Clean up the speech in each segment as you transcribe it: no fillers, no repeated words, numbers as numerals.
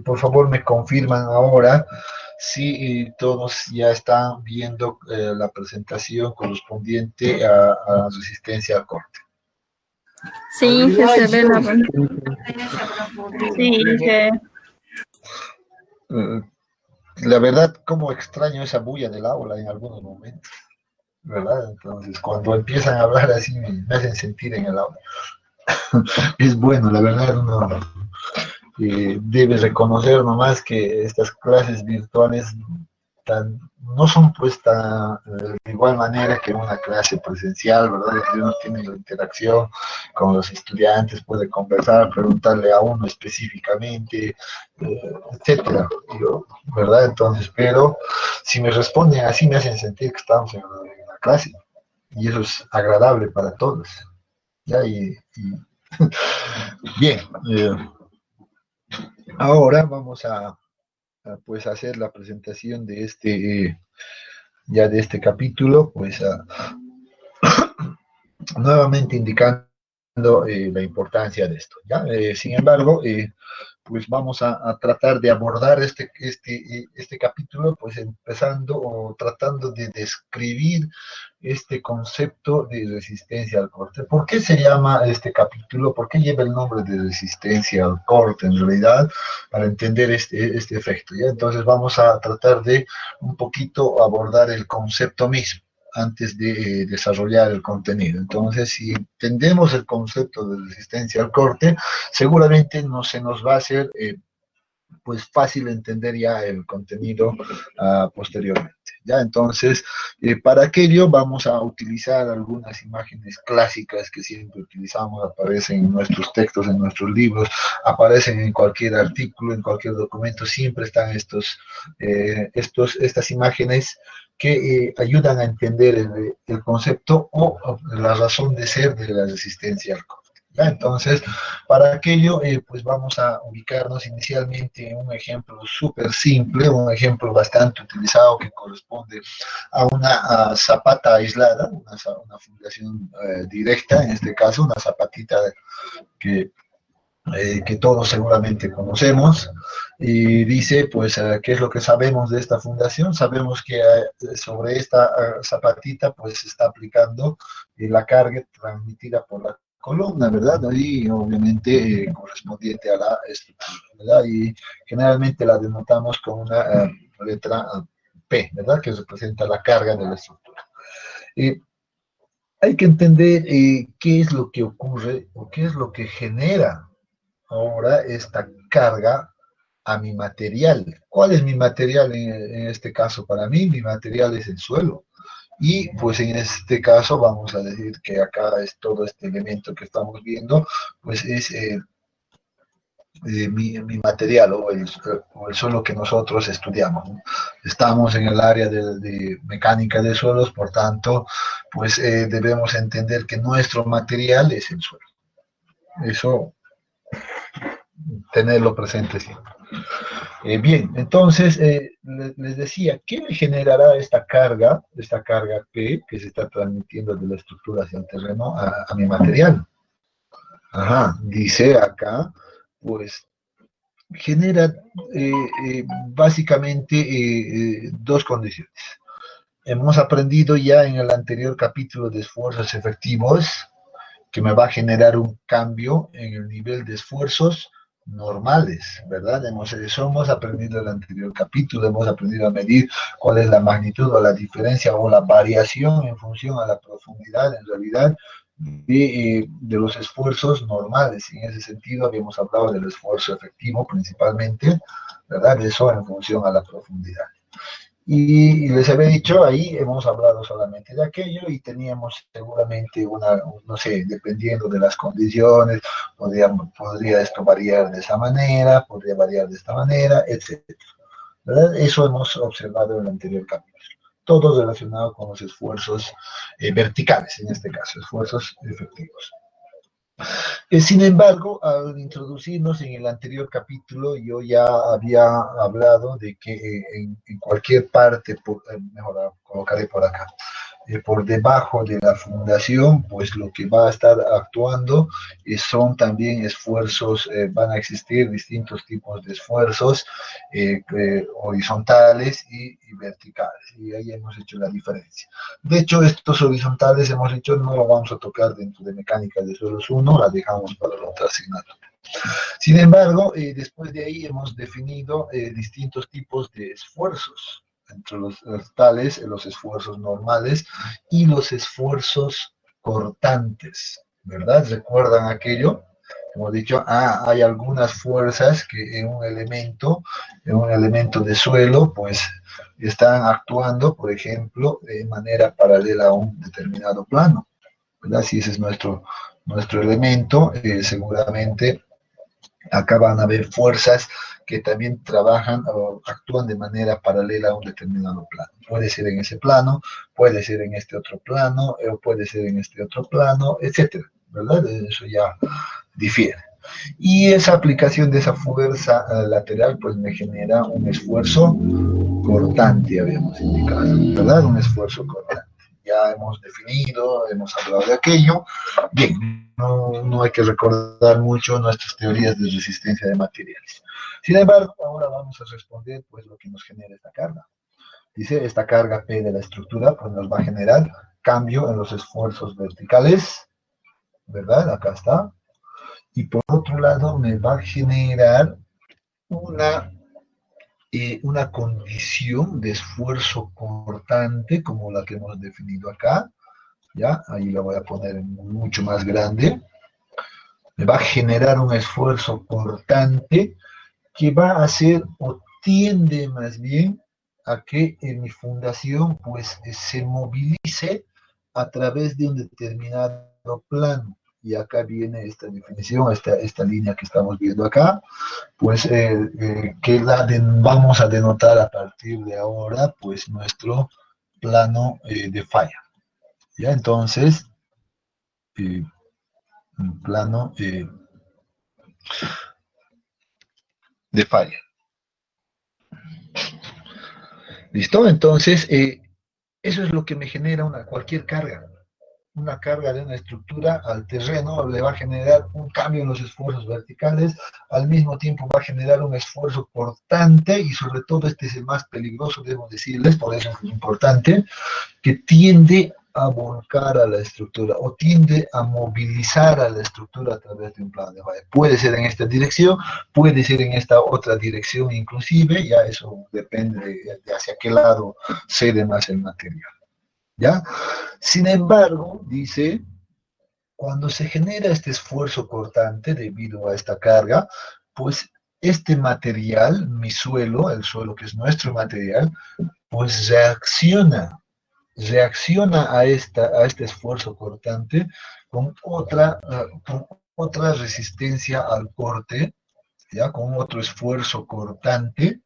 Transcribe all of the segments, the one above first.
Por favor, me confirman ahora si todos ya están viendo la presentación correspondiente a resistencia al corte. Sí, que se ve la sí, que La verdad, cómo extraño esa bulla del aula en algunos momentos, ¿verdad? Entonces, cuando empiezan a hablar así, me hacen sentir en el aula. Es bueno, la verdad, uno debe reconocer nomás que estas clases virtuales no son pues de igual manera que una clase presencial, ¿verdad? Donde uno tiene la interacción con los estudiantes, puede conversar, preguntarle a uno específicamente, etcétera, ¿verdad? Entonces, pero si me responden así, me hacen sentir que estamos en la clase, y eso es agradable para todos. ¿Ya? Bien, ahora vamos pues hacer la presentación de ya de este capítulo, pues nuevamente indicando la importancia de esto, ¿ya? Sin embargo, pues vamos a tratar de abordar este capítulo, pues empezando o tratando de describir este concepto de resistencia al corte. ¿Por qué se llama este capítulo? ¿Por qué lleva el nombre de resistencia al corte en realidad? Para entender este efecto, ¿ya? Entonces vamos a tratar de un poquito abordar el concepto mismo antes de desarrollar el contenido. Entonces, si entendemos el concepto de resistencia al corte, seguramente no se nos va a hacer pues fácil entender ya el contenido posteriormente. ¿Ya? Entonces, para aquello vamos a utilizar algunas imágenes clásicas que siempre utilizamos, aparecen en nuestros textos, en nuestros libros, aparecen en cualquier artículo, en cualquier documento, siempre están estas imágenes que ayudan a entender el concepto o la razón de ser de la resistencia al corte. ¿Ya? Entonces, para aquello, pues vamos a ubicarnos inicialmente en un ejemplo súper simple, un ejemplo bastante utilizado que corresponde a una zapata aislada, una fundación directa, en este caso, una zapatita que todos seguramente conocemos, y dice, pues, ¿qué es lo que sabemos de esta fundación? Sabemos que sobre esta zapatita, pues, se está aplicando la carga transmitida por la columna, ¿verdad? Y obviamente correspondiente a la estructura, ¿verdad? Y generalmente la denotamos con una letra P, ¿verdad? Que representa la carga de la estructura. Hay que entender qué es lo que ocurre o qué es lo que genera ahora esta carga a mi material. ¿Cuál es mi material en este caso? Para mí, mi material es el suelo. Y pues en este caso vamos a decir que acá es todo este elemento que estamos viendo, pues es mi material o el suelo que nosotros estudiamos, ¿no? Estamos en el área de mecánica de suelos, por tanto, pues debemos entender que nuestro material es el suelo. Eso, tenerlo presente siempre. Bien, entonces les decía, ¿qué me generará esta carga P que se está transmitiendo de la estructura hacia el terreno a mi material? Ajá, dice acá, pues genera básicamente dos condiciones. Hemos aprendido ya en el anterior capítulo de esfuerzos efectivos que me va a generar un cambio en el nivel de esfuerzos normales, ¿verdad? Eso hemos aprendido en el anterior capítulo, hemos aprendido a medir cuál es la magnitud o la diferencia o la variación en función a la profundidad, en realidad, de los esfuerzos normales. En ese sentido, habíamos hablado del esfuerzo efectivo principalmente, ¿verdad? Eso en función a la profundidad. Y les había dicho, ahí hemos hablado solamente de aquello y teníamos seguramente no sé, dependiendo de las condiciones, podría esto variar de esa manera, podría variar de esta manera, etc. ¿Verdad? Eso hemos observado en el anterior capítulo. Todo relacionado con los esfuerzos verticales, en este caso, esfuerzos efectivos. Sin embargo, al introducirnos en el anterior capítulo, yo ya había hablado de que en cualquier parte, mejor colocaré por acá, por debajo de la fundación, pues lo que va a estar actuando son también esfuerzos, van a existir distintos tipos de esfuerzos horizontales y verticales, y ahí hemos hecho la diferencia. De hecho, estos horizontales hemos dicho no lo vamos a tocar dentro de mecánica de suelos 1, la dejamos para la otra asignatura. Sin embargo, después de ahí hemos definido distintos tipos de esfuerzos, entre los tales, los esfuerzos normales y los esfuerzos cortantes, ¿verdad? ¿Recuerdan aquello? Hemos dicho, hay algunas fuerzas que en un elemento de suelo, pues están actuando, por ejemplo, de manera paralela a un determinado plano, ¿verdad? Si ese es nuestro elemento, seguramente acá van a haber fuerzas que también trabajan o actúan de manera paralela a un determinado plano. Puede ser en ese plano, puede ser en este otro plano, o puede ser en este otro plano, etcétera, ¿verdad? Eso ya difiere. Y esa aplicación de esa fuerza lateral, pues me genera un esfuerzo cortante, habíamos indicado, ¿verdad? Un esfuerzo cortante. Ya hemos definido, hemos hablado de aquello. Bien, no hay que recordar mucho nuestras teorías de resistencia de materiales. Sin embargo, ahora vamos a responder pues lo que nos genera esta carga. Dice, esta carga P de la estructura pues nos va a generar cambio en los esfuerzos verticales, ¿verdad? Acá está. Y por otro lado me va a generar una condición de esfuerzo cortante como la que hemos definido acá, ¿ya? Ahí la voy a poner mucho más grande. Me va a generar un esfuerzo cortante que va a hacer o tiende más bien a que en mi fundación pues se movilice a través de un determinado plano. Y acá viene esta definición, esta línea que estamos viendo acá, pues que vamos a denotar a partir de ahora pues nuestro plano de falla. ¿Ya? Entonces, un plano de falla. ¿Listo? Entonces, eso es lo que me genera cualquier carga. Una carga de una estructura al terreno le va a generar un cambio en los esfuerzos verticales, al mismo tiempo va a generar un esfuerzo cortante y sobre todo este es el más peligroso, debo decirles, por eso es importante, que tiende a volcar a la estructura o tiende a movilizar a la estructura a través de un plano de falla. Puede ser en esta dirección, puede ser en esta otra dirección inclusive, ya eso depende de hacia qué lado cede más el material. ¿Ya? Sin embargo, dice, cuando se genera este esfuerzo cortante debido a esta carga, pues este material, mi suelo, el suelo que es nuestro material, pues reacciona a este esfuerzo cortante con otra resistencia al corte, ¿ya? Con otro esfuerzo cortante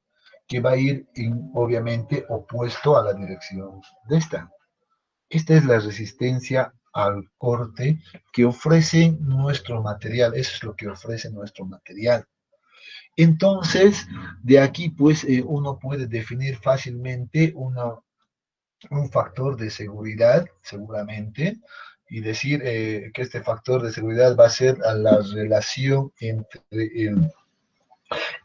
que va a ir obviamente opuesto a la dirección de esta. Esta es la resistencia al corte que ofrece nuestro material. Eso es lo que ofrece nuestro material. Entonces, de aquí pues uno puede definir fácilmente un factor de seguridad, seguramente, y decir que este factor de seguridad va a ser la relación entre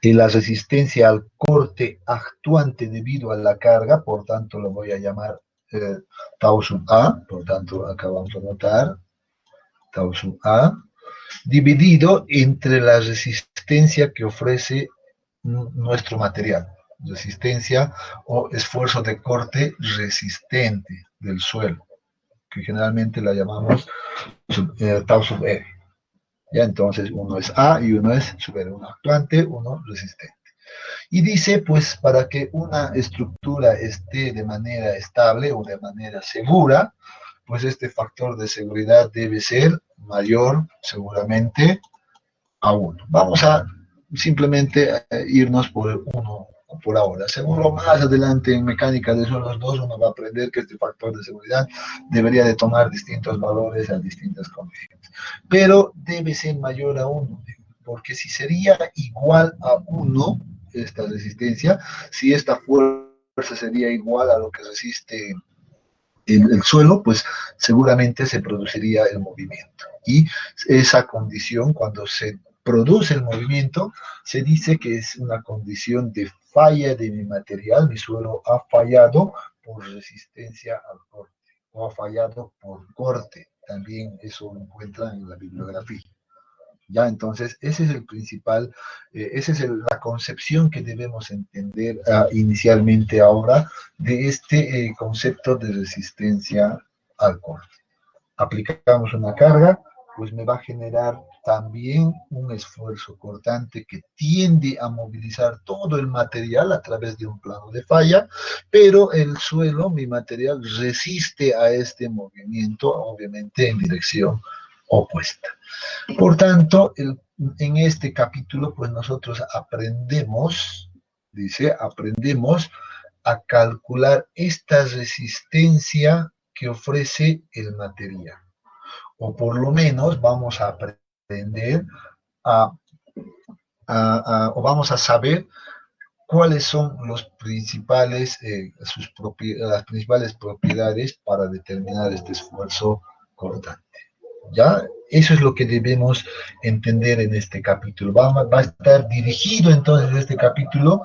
la resistencia al corte actuante debido a la carga, por tanto lo voy a llamar tau sub A, por tanto acá vamos a notar tau sub A, dividido entre la resistencia que ofrece nuestro material, resistencia o esfuerzo de corte resistente del suelo, que generalmente la llamamos tau sub R. Ya, entonces uno es A y uno es sub R, uno actuante, uno resistente. Y dice, pues, para que una estructura esté de manera estable o de manera segura, pues este factor de seguridad debe ser mayor, seguramente, a 1. Vamos a simplemente irnos por 1 por ahora. Seguro más adelante en mecánica de suelos 2 uno va a aprender que este factor de seguridad debería de tomar distintos valores a distintas condiciones. Pero debe ser mayor a 1, porque si sería igual a 1, esta resistencia, si esta fuerza sería igual a lo que resiste el suelo, pues seguramente se produciría el movimiento. Y esa condición, cuando se produce el movimiento, se dice que es una condición de falla de mi material, mi suelo ha fallado por resistencia al corte, o ha fallado por corte, también eso lo encuentran en la bibliografía. Ya, entonces, ese es el principal, esa es la concepción que debemos entender inicialmente ahora de este concepto de resistencia al corte. Aplicamos una carga, pues me va a generar también un esfuerzo cortante que tiende a movilizar todo el material a través de un plano de falla, pero el suelo, mi material, resiste a este movimiento, obviamente en dirección opuesta. Por tanto, en este capítulo, pues nosotros aprendemos, dice, aprendemos a calcular esta resistencia que ofrece el material. O por lo menos vamos a aprender o vamos a saber cuáles son los principales, las principales propiedades para determinar este esfuerzo cortante. ¿Ya? Eso es lo que debemos entender en este capítulo. Va a estar dirigido entonces este capítulo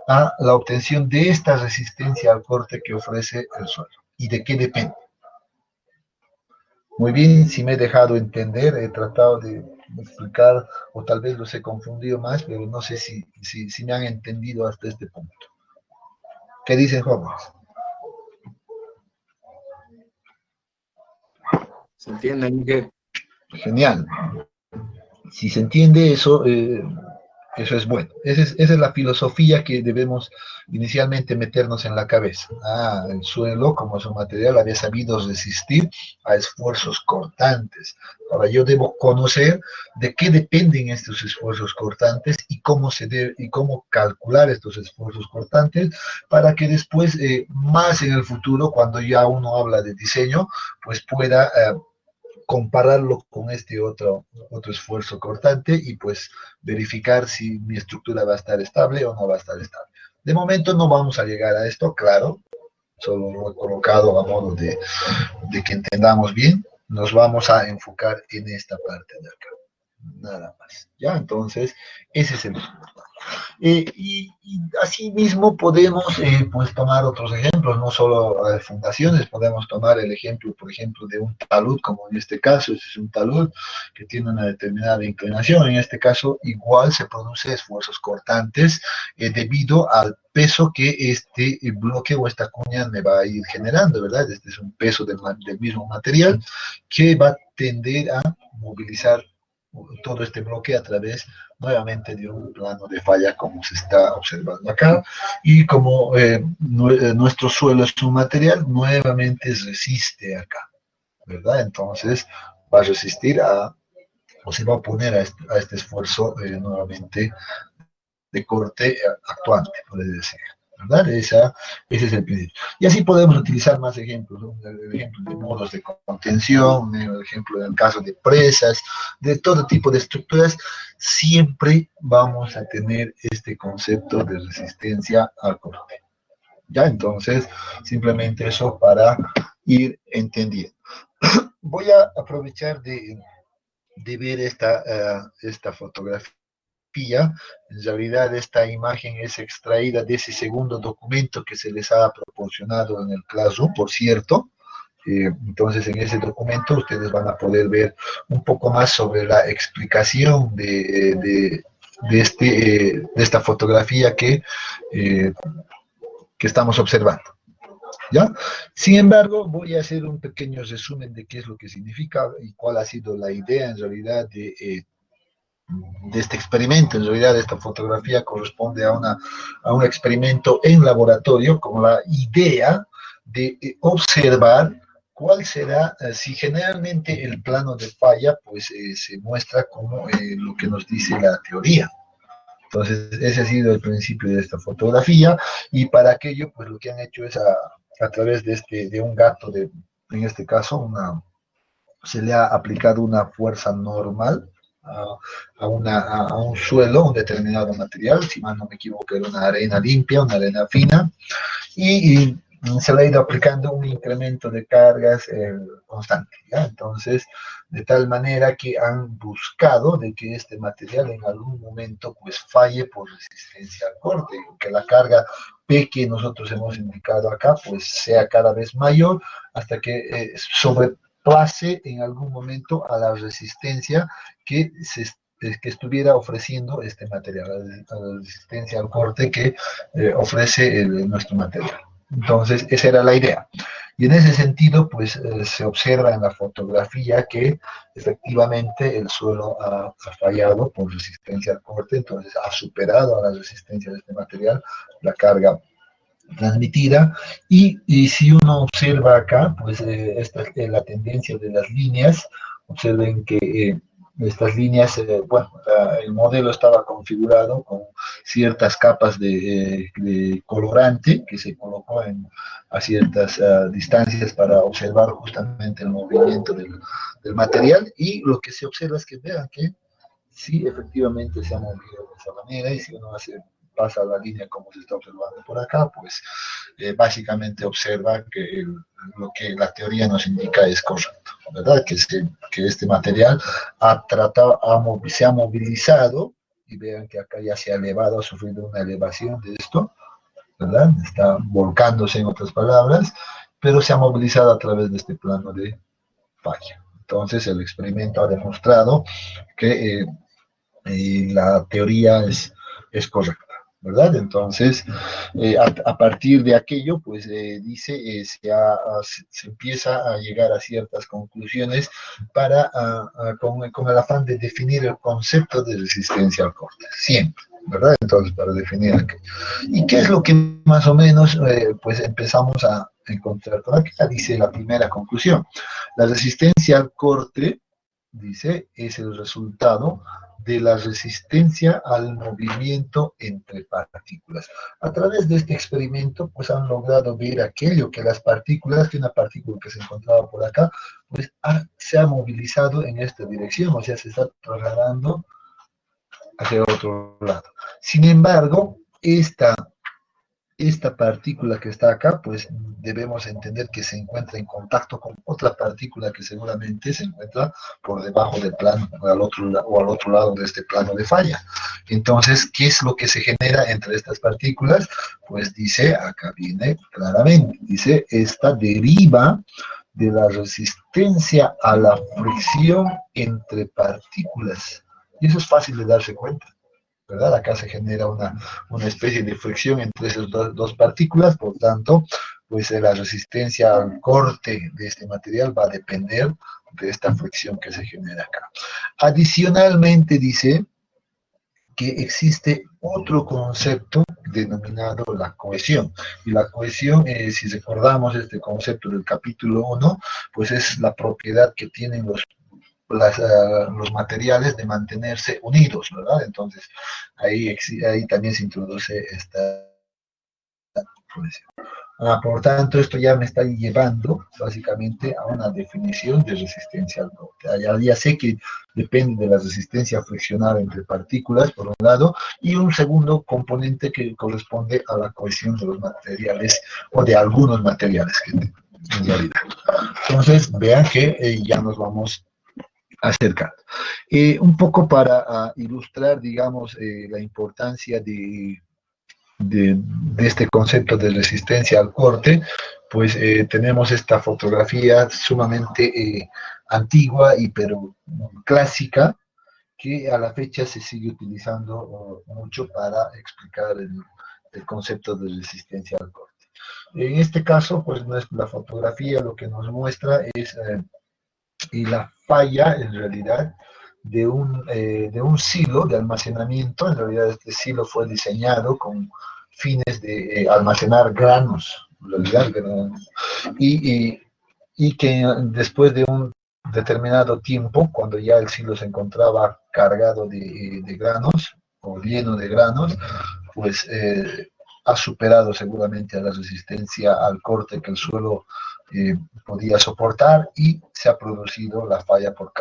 a la obtención de esta resistencia al corte que ofrece el suelo. ¿Y de qué depende? Muy bien, si me he dejado entender, he tratado de explicar, o tal vez los he confundido más, pero no sé si me han entendido hasta este punto. ¿Qué dicen, jóvenes? ¿Se entiende, Miguel? Genial. Si se entiende eso, eso es bueno. Esa es la filosofía que debemos inicialmente meternos en la cabeza. El suelo, como es un material, había sabido resistir a esfuerzos cortantes. Ahora yo debo conocer de qué dependen estos esfuerzos cortantes y cómo calcular estos esfuerzos cortantes para que después, más en el futuro, cuando ya uno habla de diseño, pues pueda compararlo con este otro esfuerzo cortante y pues verificar si mi estructura va a estar estable o no va a estar estable. De momento no vamos a llegar a esto, claro, solo lo he colocado a modo de que entendamos bien. Nos vamos a enfocar en esta parte de acá, nada más. Ya, entonces, ese es el punto. Y así mismo podemos pues tomar otros ejemplos, no solo fundaciones, podemos tomar el ejemplo, por ejemplo, de un talud, como en este caso, este es un talud que tiene una determinada inclinación, en este caso igual se produce esfuerzos cortantes debido al peso que este bloque o esta cuña me va a ir generando, ¿verdad? Este es un peso del mismo material que va a tender a movilizar todo este bloque a través nuevamente de un plano de falla como se está observando acá y como nuestro suelo es un material, nuevamente resiste acá, ¿verdad? Entonces va a resistir o se va a oponer a este esfuerzo nuevamente de corte actuante, por decir. ¿Verdad? Ese es el principio. Y así podemos utilizar más ejemplos, ¿no? El ejemplo de modos de contención, el ejemplo en el caso de presas, de todo tipo de estructuras, siempre vamos a tener este concepto de resistencia al corte. ¿Ya? Entonces, simplemente eso para ir entendiendo. Voy a aprovechar de ver esta fotografía. En realidad esta imagen es extraída de ese segundo documento que se les ha proporcionado en el Classroom, por cierto. Entonces en ese documento ustedes van a poder ver un poco más sobre la explicación de esta fotografía que estamos observando. ¿Ya? Sin embargo, voy a hacer un pequeño resumen de qué es lo que significa y cuál ha sido la idea en realidad de este experimento. En realidad esta fotografía corresponde a un experimento en laboratorio con la idea de observar cuál será, si generalmente el plano de falla pues se muestra como lo que nos dice la teoría. Entonces ese ha sido el principio de esta fotografía y para aquello pues lo que han hecho es a través de un gato, en este caso se le ha aplicado una fuerza normal a un suelo, un determinado material, si mal no me equivoco era una arena limpia, una arena fina, y se le ha ido aplicando un incremento de cargas constante, ¿ya? Entonces, de tal manera que han buscado de que este material en algún momento pues falle por resistencia al corte, que la carga P que nosotros hemos indicado acá pues sea cada vez mayor hasta que sobrepase en algún momento a la resistencia que que estuviera ofreciendo este material, a la resistencia al corte que ofrece nuestro material. Entonces, esa era la idea. Y en ese sentido, pues se observa en la fotografía que efectivamente el suelo ha fallado por resistencia al corte, entonces ha superado a la resistencia de este material la carga transmitida. Y si uno observa acá, pues esta es la tendencia de las líneas. Observen que estas líneas, bueno, el modelo estaba configurado con ciertas capas de colorante que se colocó a ciertas distancias para observar justamente el movimiento del material, y lo que se observa es que vean que sí, efectivamente se ha movido de esa manera, y si uno pasa la línea como se está observando por acá, pues básicamente observa que lo que la teoría nos indica es correcto, ¿verdad? Que este material se ha movilizado, y vean que acá ya se ha elevado, ha sufrido una elevación de esto, ¿verdad? Está volcándose, en otras palabras, pero se ha movilizado a través de este plano de falla. Entonces el experimento ha demostrado que la teoría es correcta, ¿verdad? Entonces, a partir de aquello, pues dice, se empieza a llegar a ciertas conclusiones con el afán de definir el concepto de resistencia al corte, siempre, ¿verdad? Entonces, para definir aquello. ¿Y qué es lo que más o menos, pues empezamos a encontrar por acá? Dice la primera conclusión: la resistencia al corte, dice, es el resultado de la resistencia al movimiento entre partículas. A través de este experimento, pues han logrado ver aquello que las partículas, que una partícula que se encontraba por acá, pues se ha movilizado en esta dirección, o sea, se está trasladando hacia otro lado. Sin embargo, esta partícula que está acá, pues debemos entender que se encuentra en contacto con otra partícula que seguramente se encuentra por debajo del plano o al otro lado de este plano de falla. Entonces, ¿qué es lo que se genera entre estas partículas? Pues dice, acá viene claramente, dice, esta deriva de la resistencia a la fricción entre partículas. Y eso es fácil de darse cuenta, ¿verdad? Acá se genera una especie de fricción entre esas dos partículas, por tanto, pues la resistencia al corte de este material va a depender de esta fricción que se genera acá. Adicionalmente dice que existe otro concepto denominado la cohesión. Y la cohesión, si recordamos este concepto del capítulo 1, pues es la propiedad que tienen los materiales de mantenerse unidos, ¿verdad? Entonces, ahí también se introduce esta cohesión. Por tanto, esto ya me está llevando básicamente a una definición de resistencia al corte. Ya sé que depende de la resistencia friccional entre partículas, por un lado, y un segundo componente que corresponde a la cohesión de los materiales, o de algunos materiales en realidad. Entonces, vean que ya nos vamos acercando. Un poco para ilustrar, digamos, la importancia de este concepto de resistencia al corte, pues tenemos esta fotografía sumamente antigua pero clásica, que a la fecha se sigue utilizando mucho para explicar el concepto de resistencia al corte. En este caso, pues la fotografía lo que nos muestra es la falla, en realidad, de un silo de almacenamiento. En realidad este silo fue diseñado con fines de almacenar granos, en realidad, y que después de un determinado tiempo, cuando ya el silo se encontraba cargado de granos, o lleno de granos, pues ha superado seguramente a la resistencia al corte que el suelo podía soportar, y se ha producido la falla por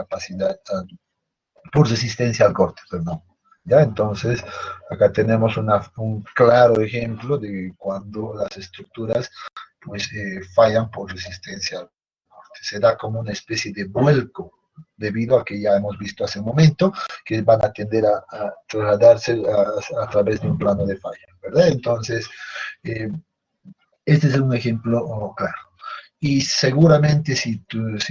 por resistencia al corte, perdón. ¿Ya? Entonces, acá tenemos un claro ejemplo de cuando las estructuras pues fallan por resistencia al corte. Se da como una especie de vuelco, debido a que ya hemos visto hace un momento que van a tender a trasladarse a través de un plano de falla, ¿verdad? Entonces, este es un ejemplo claro. Y seguramente si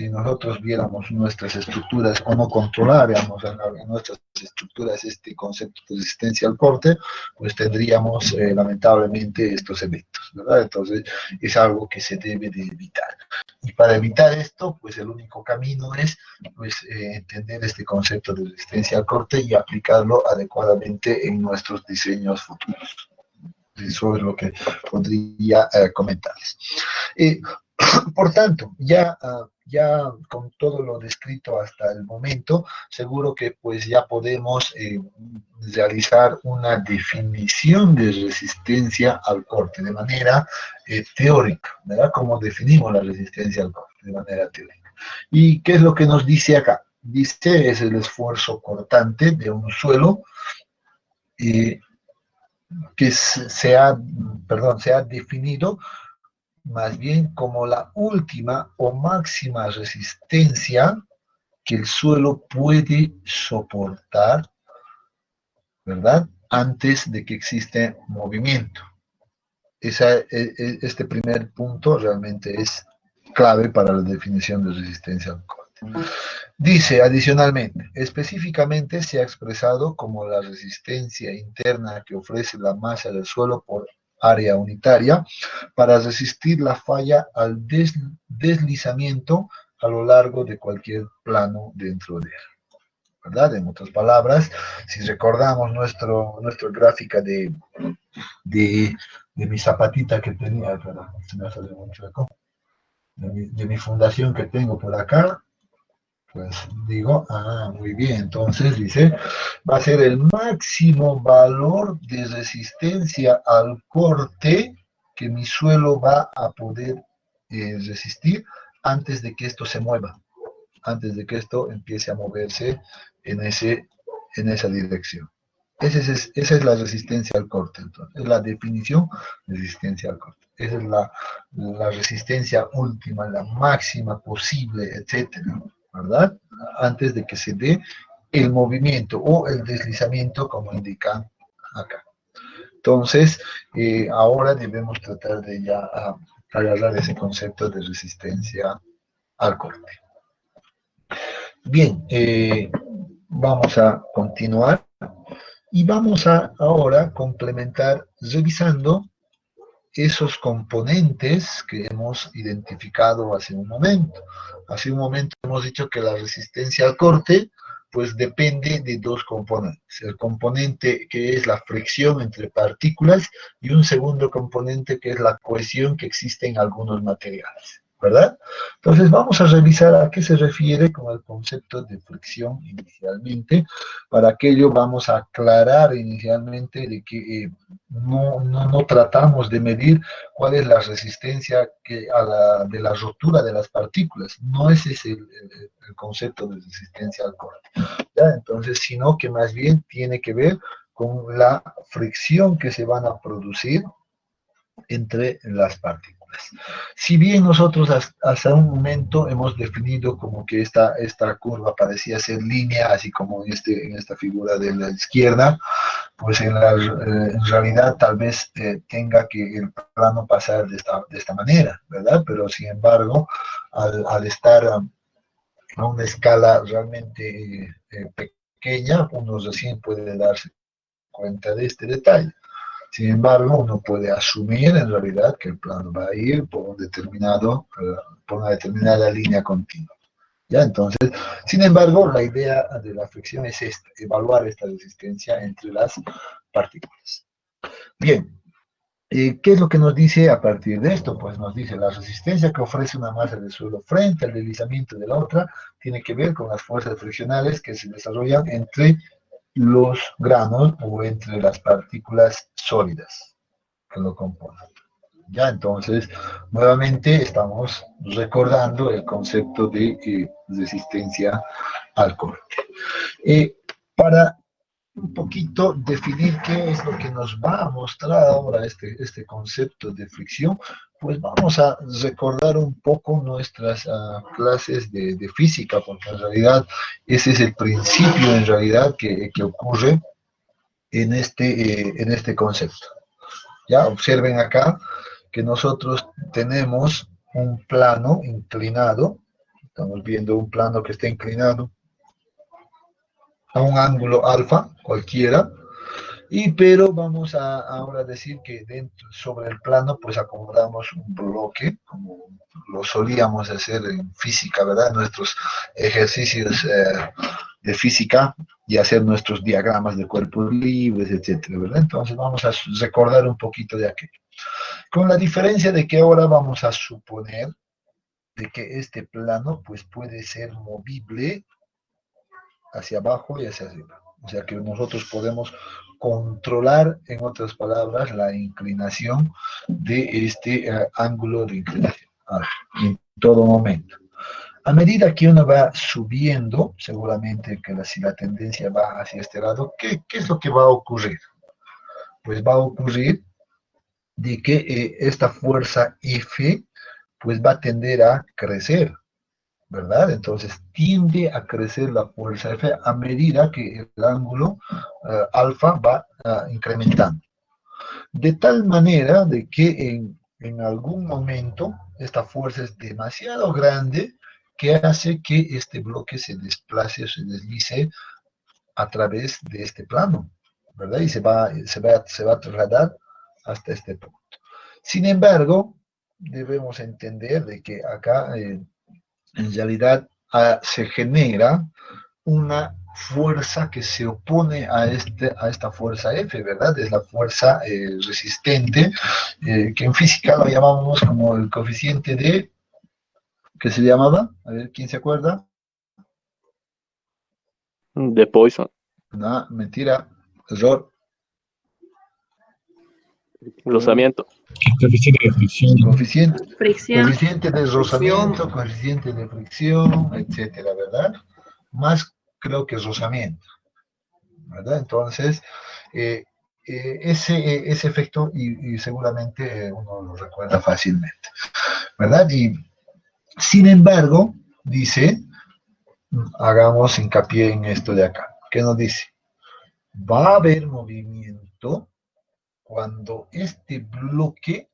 nosotros viéramos nuestras estructuras o no controláramos en nuestras estructuras este concepto de resistencia al corte, pues tendríamos lamentablemente estos eventos, ¿verdad? Entonces es algo que se debe de evitar. Y para evitar esto, pues el único camino es pues, entender este concepto de resistencia al corte y aplicarlo adecuadamente en nuestros diseños futuros. Eso es lo que podría comentarles. Por tanto, ya con todo lo descrito hasta el momento, seguro que pues ya podemos realizar una definición de resistencia al corte de manera teórica, ¿verdad? Como definimos la resistencia al corte de manera teórica. ¿Y qué es lo que nos dice acá? Dice, es el esfuerzo cortante de un suelo que se ha definido más bien como la última o máxima resistencia que el suelo puede soportar, ¿verdad? Antes de que exista movimiento. Este primer punto realmente es clave para la definición de resistencia al corte. Dice adicionalmente, específicamente se ha expresado como la resistencia interna que ofrece la masa del suelo por área unitaria para resistir la falla al deslizamiento a lo largo de cualquier plano dentro de él, ¿verdad? En otras palabras, si recordamos nuestra gráfica de mi zapatita que tenía, perdón, se me ha salido mucho eco, de mi fundación que tengo por acá, pues digo, muy bien, entonces dice, va a ser el máximo valor de resistencia al corte que mi suelo va a poder resistir antes de que esto se mueva, antes de que esto empiece a moverse en esa dirección. Esa es la resistencia al corte, entonces, es la definición de resistencia al corte. Esa es la resistencia última, la máxima posible, etcétera, ¿verdad? Antes de que se dé el movimiento o el deslizamiento, como indican acá. Entonces, ahora debemos tratar de ya agarrar ese concepto de resistencia al corte. Bien, vamos a continuar y vamos a ahora complementar revisando esos componentes que hemos identificado hace un momento. Hace un momento hemos dicho que la resistencia al corte pues depende de dos componentes. El componente que es la fricción entre partículas y un segundo componente que es la cohesión que existe en algunos materiales, ¿verdad? Entonces vamos a revisar a qué se refiere con el concepto de fricción inicialmente. Para aquello vamos a aclarar inicialmente de que no tratamos de medir cuál es la resistencia de la rotura de las partículas. No ese es el concepto de resistencia al corte, ¿ya? Entonces, sino que más bien tiene que ver con la fricción que se van a producir entre las partículas. Si bien nosotros hasta un momento hemos definido como que esta curva parecía ser línea, así como en esta figura de la izquierda, pues en realidad tal vez tenga que el plano pasar de esta manera, ¿verdad? Pero sin embargo, al estar a una escala realmente pequeña, uno recién puede darse cuenta de este detalle. Sin embargo, uno puede asumir en realidad que el plano va a ir por una determinada línea continua. ¿Ya? Entonces, sin embargo, la idea de la fricción es evaluar esta resistencia entre las partículas. Bien, ¿qué es lo que nos dice a partir de esto? Pues nos dice la resistencia que ofrece una masa de suelo frente al deslizamiento de la otra tiene que ver con las fuerzas friccionales que se desarrollan entre los granos o entre las partículas sólidas que lo componen. Ya, entonces, nuevamente estamos recordando el concepto de resistencia al corte. Para un poquito definir qué es lo que nos va a mostrar ahora este concepto de fricción, pues vamos a recordar un poco nuestras clases de física, porque en realidad ese es el principio en realidad que ocurre en este concepto. Ya observen acá que nosotros tenemos un plano inclinado, estamos viendo un plano que está inclinado a un ángulo alfa cualquiera, pero vamos a ahora decir que sobre el plano pues acomodamos un bloque, como lo solíamos hacer en física, ¿verdad? Nuestros ejercicios de física y hacer nuestros diagramas de cuerpos libres, etcétera, ¿verdad? Entonces vamos a recordar un poquito de aquello. Con la diferencia de que ahora vamos a suponer de que este plano pues puede ser movible hacia abajo y hacia arriba. O sea que nosotros podemos controlar, en otras palabras, la inclinación de este ángulo de inclinación en todo momento. A medida que uno va subiendo, seguramente que si la tendencia va hacia este lado, ¿qué es lo que va a ocurrir? Pues va a ocurrir de que esta fuerza F pues va a tender a crecer, ¿verdad? Entonces tiende a crecer la fuerza F a medida que el ángulo alfa va incrementando. De tal manera de que en algún momento esta fuerza es demasiado grande que hace que este bloque se desplace o se deslice a través de este plano, ¿verdad? Y se va a trasladar hasta este punto. Sin embargo, debemos entender de que acá en realidad se genera una fuerza que se opone a esta fuerza F, ¿verdad? Es la fuerza resistente, que en física lo llamamos como el coeficiente de, ¿qué se llamaba? A ver, ¿quién se acuerda? De Poisson. No, mentira, error. Rozamiento. Coeficiente de fricción. Coeficiente de rozamiento, coeficiente de fricción, etcétera, ¿verdad? Más creo que rozamiento, ¿verdad? Entonces, ese efecto y seguramente uno lo recuerda fácilmente, ¿verdad? Y sin embargo, dice, hagamos hincapié en esto de acá. ¿Qué nos dice? Va a haber movimiento cuando este bloque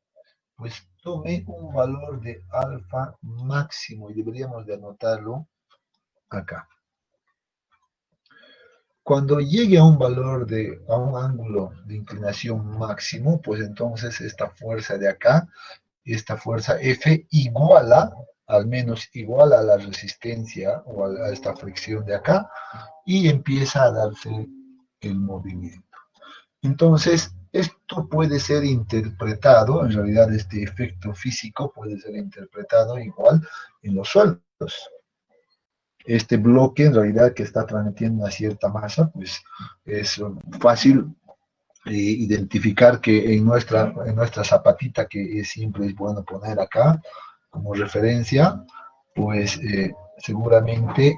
pues tome un valor de alfa máximo, y deberíamos de anotarlo acá. Cuando llegue a un valor a un ángulo de inclinación máximo, pues entonces esta fuerza de acá, esta fuerza F al menos iguala a la resistencia o a esta fricción de acá, y empieza a darse el movimiento. Entonces, esto puede ser interpretado, en realidad este efecto físico puede ser interpretado igual en los suelos. Este bloque, en realidad, que está transmitiendo una cierta masa, pues es fácil identificar que en nuestra zapatita, que siempre es bueno poner acá como referencia, pues seguramente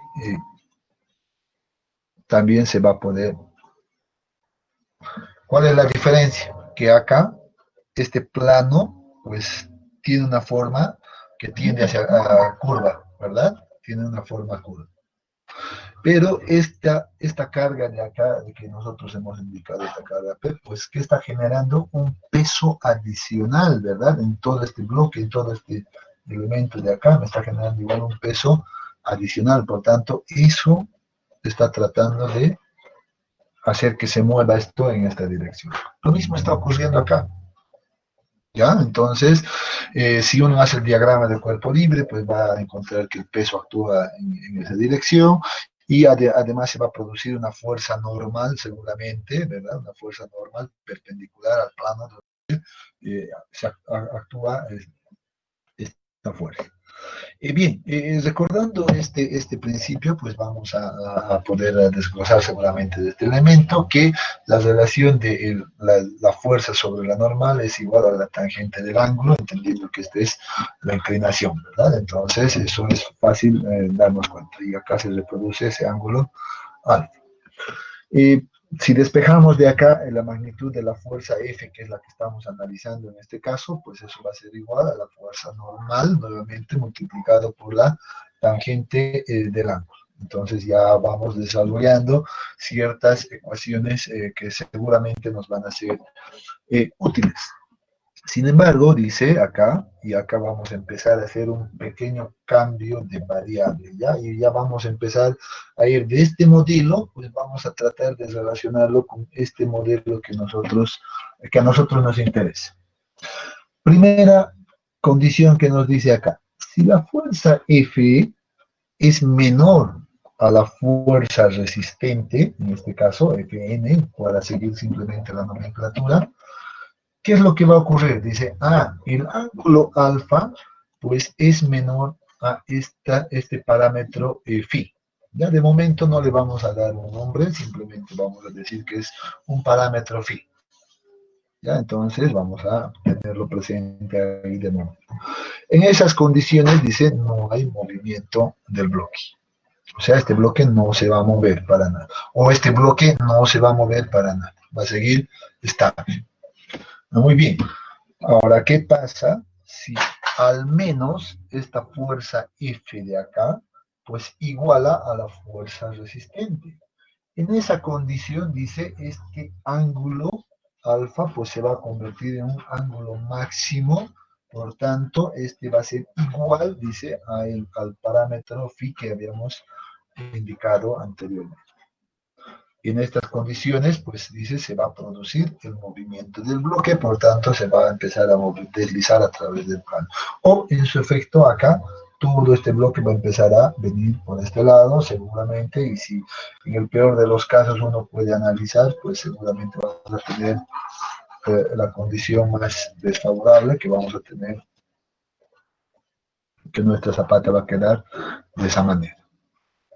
también se va a poder. ¿Cuál es la diferencia? Que acá, este plano, pues tiene una forma que tiende hacia la curva, ¿verdad? Tiene una forma curva. Pero esta carga de acá, de que nosotros hemos indicado esta carga, pues que está generando un peso adicional, ¿verdad? En todo este bloque, en todo este elemento de acá, me está generando igual un peso adicional. Por tanto, eso está tratando de hacer que se mueva esto en esta dirección. Lo mismo está ocurriendo acá. ¿Ya? Entonces, si uno hace el diagrama del cuerpo libre, pues va a encontrar que el peso actúa en esa dirección, y además se va a producir una fuerza normal, seguramente, ¿verdad? Una fuerza normal perpendicular al plano donde se actúa esta fuerza. Bien, recordando este principio, pues vamos a poder desglosar seguramente de este elemento que la relación de la fuerza sobre la normal es igual a la tangente del ángulo, entendiendo que esta es la inclinación, ¿verdad? Entonces, eso es fácil darnos cuenta, y acá se reproduce ese ángulo alfa. Si despejamos de acá la magnitud de la fuerza F, que es la que estamos analizando en este caso, pues eso va a ser igual a la fuerza normal, nuevamente multiplicado por la tangente del ángulo. Entonces ya vamos desarrollando ciertas ecuaciones que seguramente nos van a ser útiles. Sin embargo, dice acá, y acá vamos a empezar a hacer un pequeño cambio de variable, ¿ya? Y ya vamos a empezar a ir de este modelo, pues vamos a tratar de relacionarlo con este modelo que a nosotros nos interesa. Primera condición que nos dice acá, si la fuerza F es menor a la fuerza resistente, en este caso Fn, para seguir simplemente la nomenclatura, ¿qué es lo que va a ocurrir? Dice, el ángulo alfa, pues es menor a este parámetro phi. Ya de momento no le vamos a dar un nombre, simplemente vamos a decir que es un parámetro phi. Ya, entonces vamos a tenerlo presente ahí de momento. En esas condiciones, dice, no hay movimiento del bloque. O sea, este bloque no se va a mover para nada. O este bloque no se va a mover para nada. Va a seguir estable. Muy bien. Ahora, ¿qué pasa si al menos esta fuerza F de acá, pues iguala a la fuerza resistente? En esa condición, dice, este ángulo alfa, pues se va a convertir en un ángulo máximo, por tanto, este va a ser igual, dice, al parámetro phi que habíamos indicado anteriormente. En estas condiciones, pues dice, se va a producir el movimiento del bloque, por tanto, se va a empezar a deslizar a través del plano. O, en su efecto, acá, todo este bloque va a empezar a venir por este lado, seguramente, y si en el peor de los casos uno puede analizar, pues seguramente vamos a tener la condición más desfavorable, que vamos a tener, que nuestra zapata va a quedar de esa manera,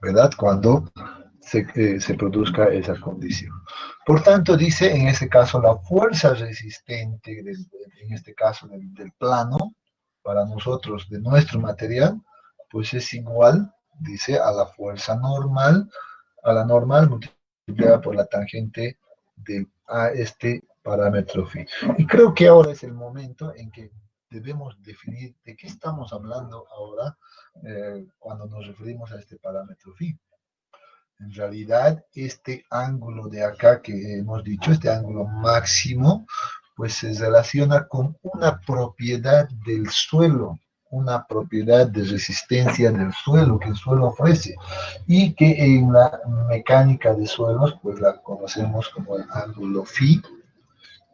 ¿verdad? Cuando se produzca esa condición. Por tanto, dice, en este caso, la fuerza resistente, en este caso del plano, para nosotros, de nuestro material, pues es igual, dice, a la fuerza normal, multiplicada por la tangente a este parámetro phi. Y creo que ahora es el momento en que debemos definir de qué estamos hablando ahora cuando nos referimos a este parámetro phi. En realidad, este ángulo de acá que hemos dicho, este ángulo máximo, pues se relaciona con una propiedad del suelo, una propiedad de resistencia del suelo que el suelo ofrece y que en la mecánica de suelos, pues la conocemos como el ángulo phi,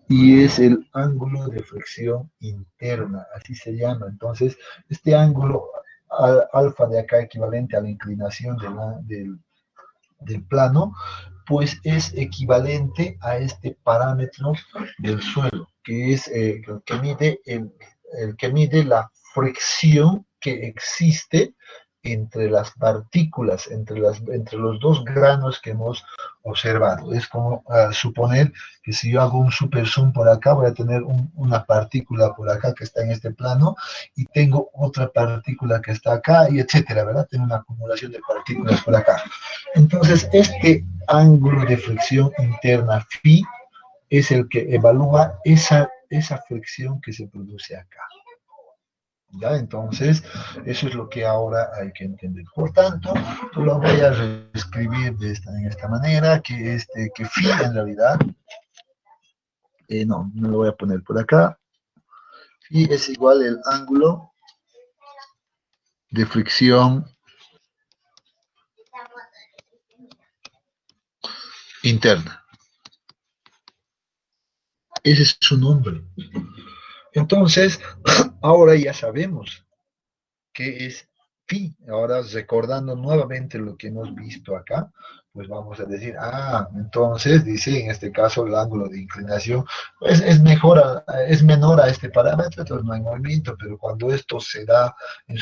y es el ángulo de fricción interna, así se llama. Entonces, este ángulo alfa de acá, equivalente a la inclinación del plano, pues es equivalente a este parámetro del suelo, que es el que mide la fricción que existe entre las partículas, entre los dos granos que hemos observado. Es como suponer que si yo hago un super zoom por acá, voy a tener una partícula por acá que está en este plano, y tengo otra partícula que está acá, y etcétera, ¿verdad? Tengo una acumulación de partículas por acá. Entonces, este ángulo de fricción interna phi es el que evalúa esa fricción que se produce acá. ¿Ya? Entonces, eso es lo que ahora hay que entender. Por tanto, lo voy a reescribir en esta manera, que phi en realidad, no lo voy a poner por acá. Phi es igual al ángulo de fricción interna. Ese es su nombre. Entonces, ahora ya sabemos qué es phi. Ahora, recordando nuevamente lo que hemos visto acá, pues vamos a decir, entonces, dice, en este caso, el ángulo de inclinación pues es menor a este parámetro, entonces no hay movimiento, pero cuando esto se da en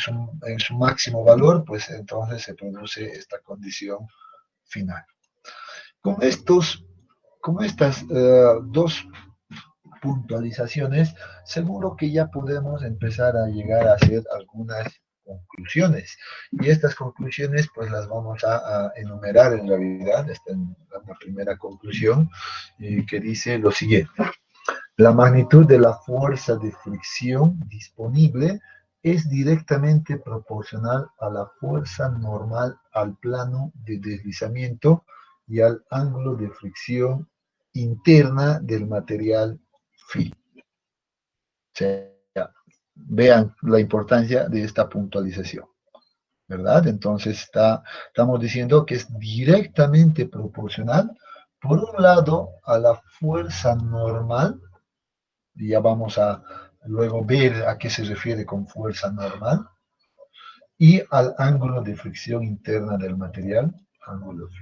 su máximo valor, pues entonces se produce esta condición final. Con estas dos puntualizaciones, seguro que ya podemos empezar a llegar a hacer algunas conclusiones. Y estas conclusiones, pues las vamos a enumerar en realidad. una primera conclusión que dice lo siguiente. La magnitud de la fuerza de fricción disponible es directamente proporcional a la fuerza normal al plano de deslizamiento y al ángulo de fricción interna del material fin. O sea, vean la importancia de esta puntualización, ¿verdad? Entonces estamos diciendo que es directamente proporcional, por un lado, a la fuerza normal, y ya vamos a luego ver a qué se refiere con fuerza normal, y al ángulo de fricción interna del material, ángulo fin.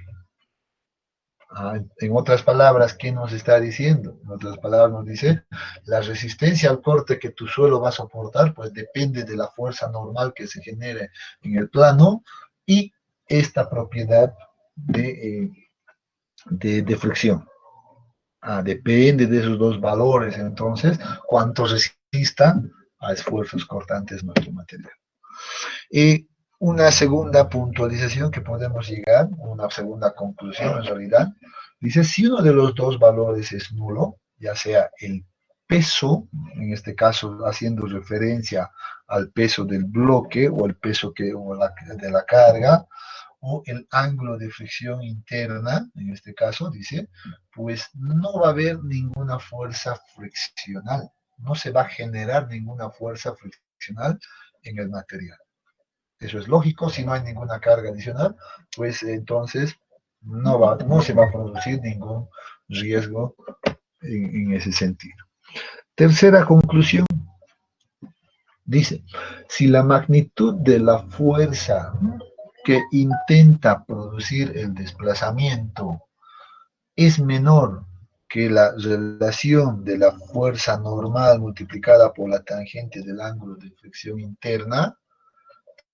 En otras palabras, ¿qué nos está diciendo? En otras palabras nos dice, la resistencia al corte que tu suelo va a soportar, pues depende de la fuerza normal que se genere en el plano y esta propiedad de fricción. Depende de esos dos valores, entonces, cuánto resistan a esfuerzos cortantes nuestro material. Una segunda puntualización que podemos llegar, una segunda conclusión en realidad, dice, si uno de los dos valores es nulo, ya sea el peso, en este caso haciendo referencia al peso del bloque o el peso de la carga, o el ángulo de fricción interna, en este caso, dice, pues no va a haber ninguna fuerza friccional, no se va a generar ninguna fuerza friccional en el material. Eso es lógico, si no hay ninguna carga adicional, pues entonces no se va a producir ningún riesgo en ese sentido. Tercera conclusión, dice, si la magnitud de la fuerza que intenta producir el desplazamiento es menor que la relación de la fuerza normal multiplicada por la tangente del ángulo de fricción interna,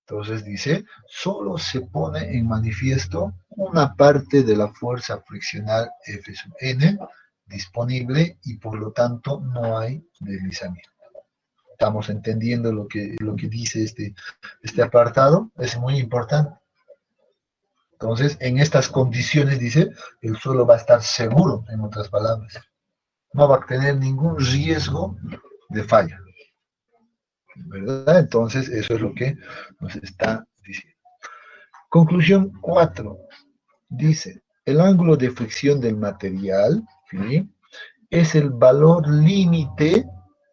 entonces dice, solo se pone en manifiesto una parte de la fuerza friccional F sub n disponible y por lo tanto no hay deslizamiento. ¿Estamos entendiendo lo que dice este apartado? Es muy importante. Entonces, en estas condiciones, dice, el suelo va a estar seguro, en otras palabras. No va a tener ningún riesgo de falla. ¿Verdad? Entonces, eso es lo que nos está diciendo. Conclusión 4. Dice, el ángulo de fricción del material, ¿sí?, es el valor límite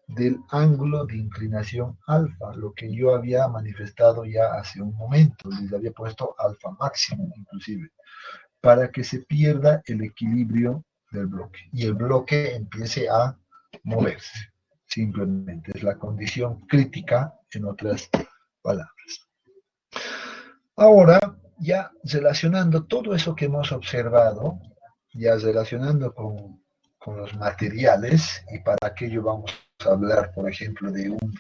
del ángulo de inclinación alfa, lo que yo había manifestado ya hace un momento, les había puesto alfa máximo inclusive, para que se pierda el equilibrio del bloque y el bloque empiece a moverse. Simplemente es la condición crítica, en otras palabras. Ahora, ya relacionando todo eso que hemos observado, ya relacionando con los materiales, y para aquello vamos a hablar, por ejemplo,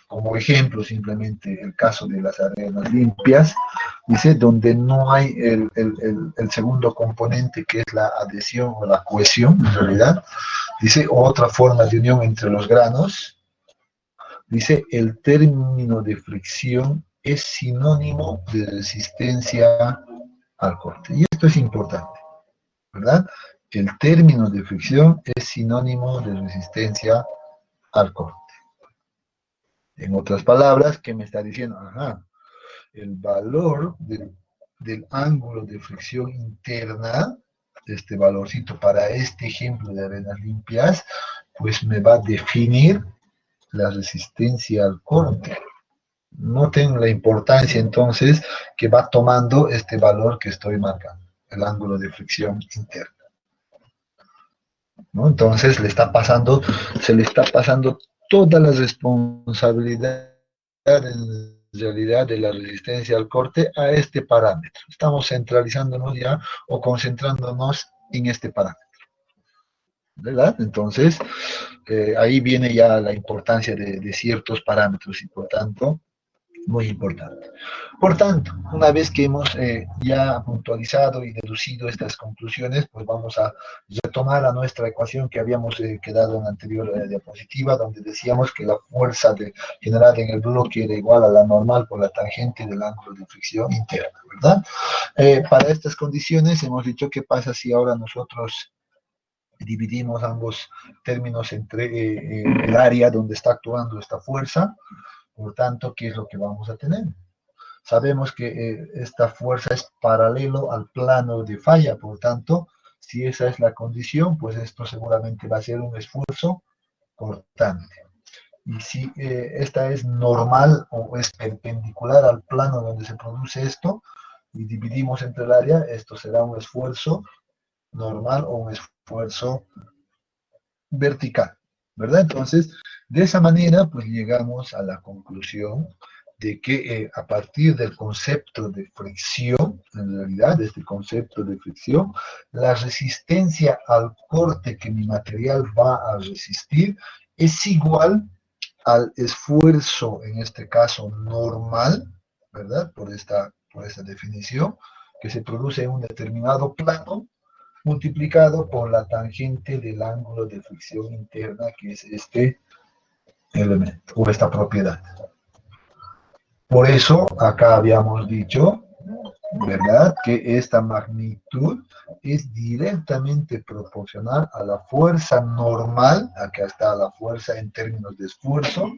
como ejemplo simplemente el caso de las arenas limpias, dice, donde no hay el segundo componente que es la adhesión o la cohesión, en realidad, dice, otra forma de unión entre los granos, dice, el término de fricción es sinónimo de resistencia al corte. Y esto es importante, ¿verdad? El término de fricción es sinónimo de resistencia al corte. En otras palabras, ¿qué me está diciendo? El valor del ángulo de fricción interna, este valorcito para este ejemplo de arenas limpias, pues me va a definir la resistencia al corte. Noten la importancia entonces que va tomando este valor que estoy marcando, el ángulo de fricción interna, ¿no? Entonces se le está pasando toda la responsabilidad en realidad de la resistencia al corte a este parámetro. Estamos centralizándonos ya o concentrándonos en este parámetro, ¿verdad? Entonces, ahí viene ya la importancia de ciertos parámetros y por tanto, Muy importante. Por tanto, una vez que hemos ya puntualizado y deducido estas conclusiones, pues vamos a retomar a nuestra ecuación que habíamos quedado en la anterior diapositiva, donde decíamos que la fuerza generada en el bloque era igual a la normal por la tangente del ángulo de fricción interna, ¿verdad? Para estas condiciones hemos dicho qué pasa si ahora nosotros dividimos ambos términos entre el área donde está actuando esta fuerza. Por tanto, ¿qué es lo que vamos a tener? Sabemos que esta fuerza es paralelo al plano de falla, por tanto, si esa es la condición, pues esto seguramente va a ser un esfuerzo cortante. Y si esta es normal o es perpendicular al plano donde se produce esto, y dividimos entre el área, esto será un esfuerzo normal o un esfuerzo vertical, ¿verdad? Entonces, de esa manera, pues llegamos a la conclusión de que a partir del concepto de fricción, en realidad, de este concepto de fricción, la resistencia al corte que mi material va a resistir es igual al esfuerzo, en este caso normal, ¿verdad? Por esta definición, que se produce en un determinado plano, multiplicado por la tangente del ángulo de fricción interna, que es este elemento, o esta propiedad. Por eso, acá habíamos dicho, ¿verdad?, que esta magnitud es directamente proporcional a la fuerza normal, acá está la fuerza en términos de esfuerzo,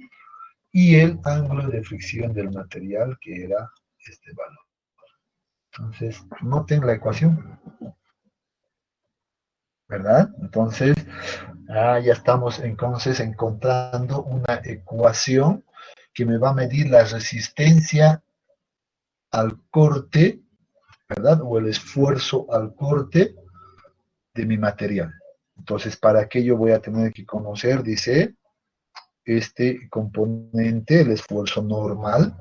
y el ángulo de fricción del material, que era este valor. Entonces, noten la ecuación, ¿verdad? Entonces, ya estamos entonces encontrando una ecuación que me va a medir la resistencia al corte, ¿verdad? O el esfuerzo al corte de mi material. Entonces, para aquello voy a tener que conocer, dice, este componente, el esfuerzo normal,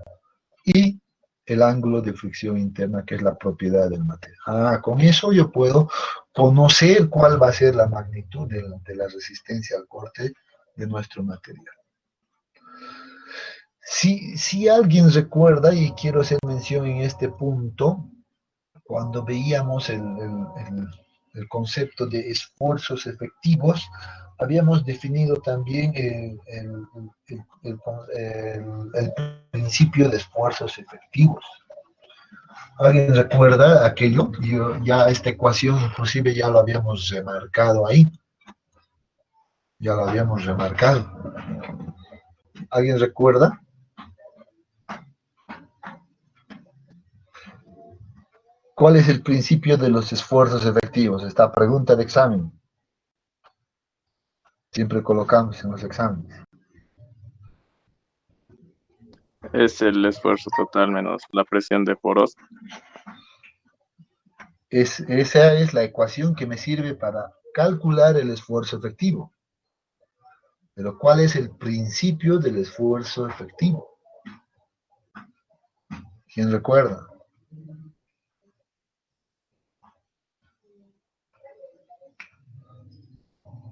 y el ángulo de fricción interna, que es la propiedad del material. Con eso yo puedo conocer cuál va a ser la magnitud de la resistencia al corte de nuestro material. Si alguien recuerda, y quiero hacer mención en este punto, cuando veíamos el concepto de esfuerzos efectivos, habíamos definido también el principio de esfuerzos efectivos. ¿Alguien recuerda aquello? Ya esta ecuación inclusive ya lo habíamos remarcado ahí. Ya lo habíamos remarcado. ¿Alguien recuerda? ¿Cuál es el principio de los esfuerzos efectivos? Esta pregunta de examen. Siempre colocamos en los exámenes. Es el esfuerzo total menos la presión de poros. Esa es la ecuación que me sirve para calcular el esfuerzo efectivo. Pero ¿cuál es el principio del esfuerzo efectivo? ¿Quién recuerda?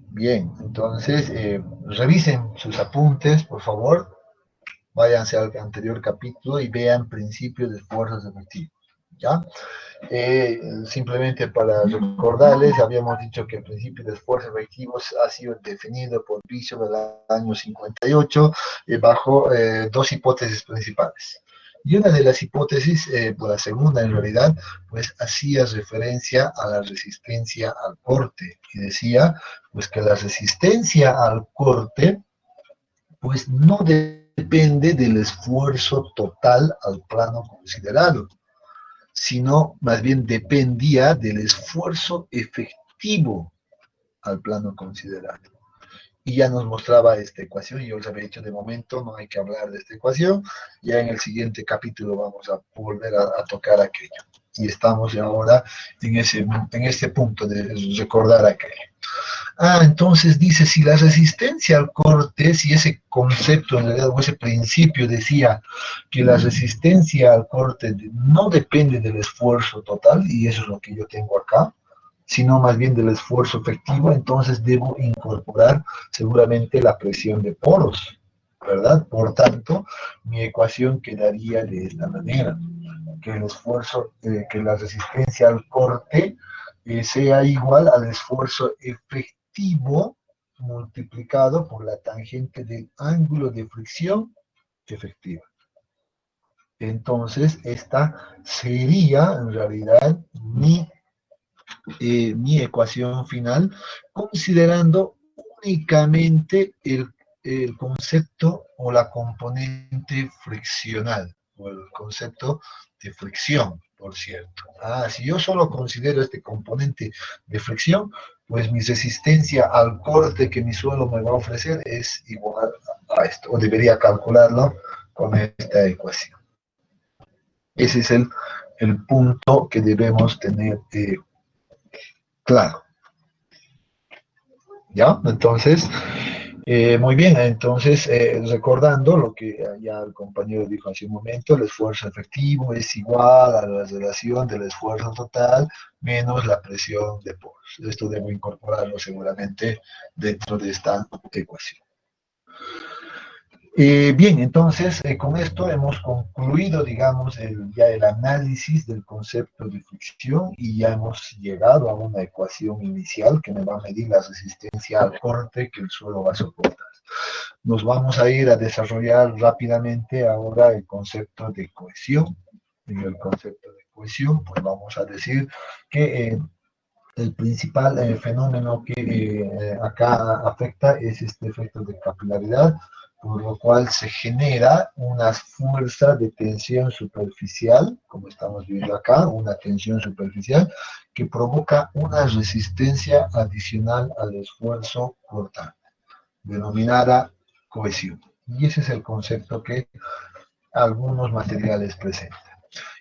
Bien, entonces revisen sus apuntes, por favor. Váyanse al anterior capítulo y vean principios de esfuerzos efectivos, ¿ya? Simplemente para recordarles, habíamos dicho que el principio de esfuerzos efectivos ha sido definido por Bishop en el año 58 bajo dos hipótesis principales. Y una de las hipótesis, por la segunda en realidad, pues hacía referencia a la resistencia al corte. Y decía, pues que la resistencia al corte, pues no depende del esfuerzo total al plano considerado, sino más bien dependía del esfuerzo efectivo al plano considerado. Y ya nos mostraba esta ecuación, y yo les había dicho, de momento no hay que hablar de esta ecuación, ya en el siguiente capítulo vamos a volver a tocar aquello. Y estamos ahora en este punto de recordar aquello. Entonces dice, si la resistencia al corte, si ese concepto en realidad, o ese principio decía que la resistencia al corte no depende del esfuerzo total, y eso es lo que yo tengo acá, sino más bien del esfuerzo efectivo, entonces debo incorporar seguramente la presión de poros, ¿verdad? Por tanto, mi ecuación quedaría de esta manera, que el esfuerzo, que la resistencia al corte sea igual al esfuerzo efectivo multiplicado por la tangente del ángulo de fricción efectiva. Entonces, esta sería en realidad mi ecuación final, considerando únicamente el concepto o la componente friccional, o el concepto de fricción, por cierto. Si yo solo considero este componente de fricción, pues mi resistencia al corte que mi suelo me va a ofrecer es igual a esto, o debería calcularlo con esta ecuación. Ese es el punto que debemos tener claro. ¿Ya? Entonces, muy bien, entonces, recordando lo que ya el compañero dijo hace un momento, el esfuerzo efectivo es igual a la relación del esfuerzo total menos la presión de poros. Esto debo incorporarlo seguramente dentro de esta ecuación. Bien, entonces con esto hemos concluido, digamos, ya el análisis del concepto de fricción y ya hemos llegado a una ecuación inicial que me va a medir la resistencia al corte que el suelo va a soportar. Nos vamos a ir a desarrollar rápidamente ahora el concepto de cohesión. En el concepto de cohesión, pues vamos a decir que el principal fenómeno que acá afecta es este efecto de capilaridad, por lo cual se genera una fuerza de tensión superficial, como estamos viendo acá, una tensión superficial, que provoca una resistencia adicional al esfuerzo cortante, denominada cohesión. Y ese es el concepto que algunos materiales presentan.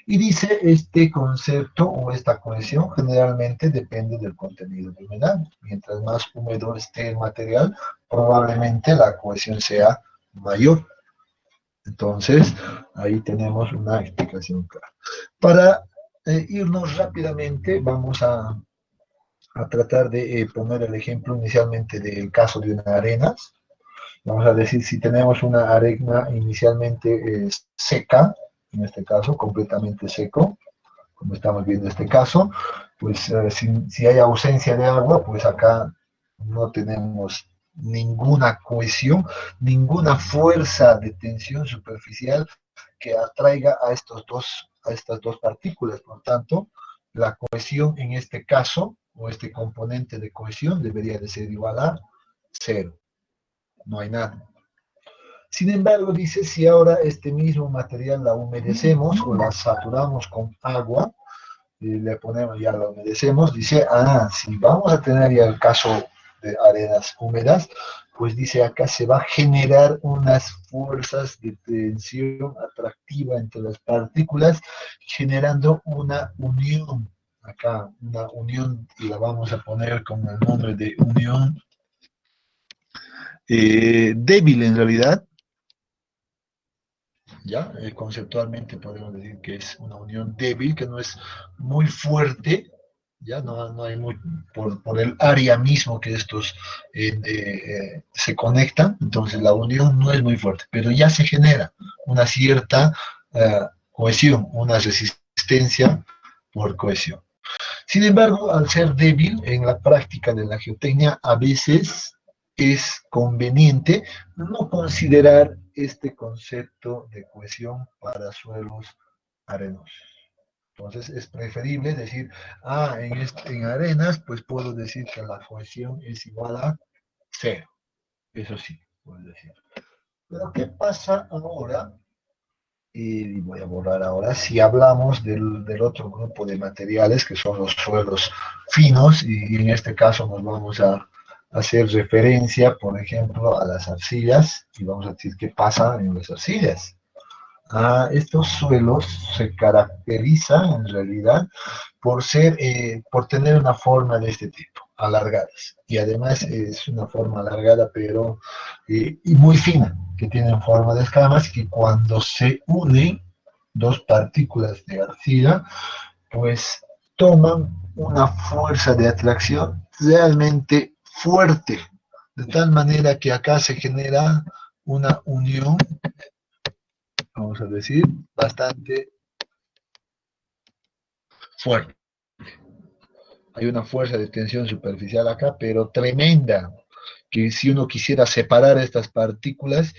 Y dice, este concepto o esta cohesión generalmente depende del contenido de humedad. Mientras más húmedo esté el material, probablemente la cohesión sea mayor. Entonces, ahí tenemos una explicación clara. Para irnos rápidamente, vamos a tratar de poner el ejemplo inicialmente del caso de una arenas. Vamos a decir, si tenemos una arena inicialmente seca, en este caso, completamente seco, como estamos viendo este caso, pues si hay ausencia de agua, pues acá no tenemos ninguna cohesión, ninguna fuerza de tensión superficial que atraiga a estas dos partículas. Por tanto, la cohesión en este caso, o este componente de cohesión, debería de ser igual a 0. No hay nada. Sin embargo, dice, si ahora este mismo material la humedecemos o la saturamos con agua, y le ponemos, ya la humedecemos, dice, si vamos a tener ya el caso de arenas húmedas, pues dice acá se va a generar unas fuerzas de tensión atractiva entre las partículas, generando una unión, acá una unión, y la vamos a poner con el nombre de unión débil en realidad. ¿Ya? Conceptualmente podemos decir que es una unión débil, que no es muy fuerte, ya no hay muy, por el área mismo que estos se conectan, entonces la unión no es muy fuerte, pero ya se genera una cierta cohesión, una resistencia por cohesión. Sin embargo, al ser débil en la práctica de la geotecnia, a veces es conveniente no considerar este concepto de cohesión para suelos arenosos. Entonces es preferible decir, en arenas, pues puedo decir que la cohesión es igual a 0. Eso sí, puedo decir. Pero ¿qué pasa ahora? Y voy a borrar ahora, si hablamos del otro grupo de materiales que son los suelos finos, y en este caso nos vamos a hacer referencia, por ejemplo, a las arcillas, y vamos a decir qué pasa en las arcillas. Estos suelos se caracterizan en realidad por tener una forma de este tipo, alargadas, y además es una forma alargada pero y muy fina, que tienen forma de escamas, que cuando se unen dos partículas de arcilla, pues toman una fuerza de atracción realmente fuerte, de tal manera que acá se genera una unión, vamos a decir, bastante fuerte. Hay una fuerza de tensión superficial acá, pero tremenda, que si uno quisiera separar estas partículas,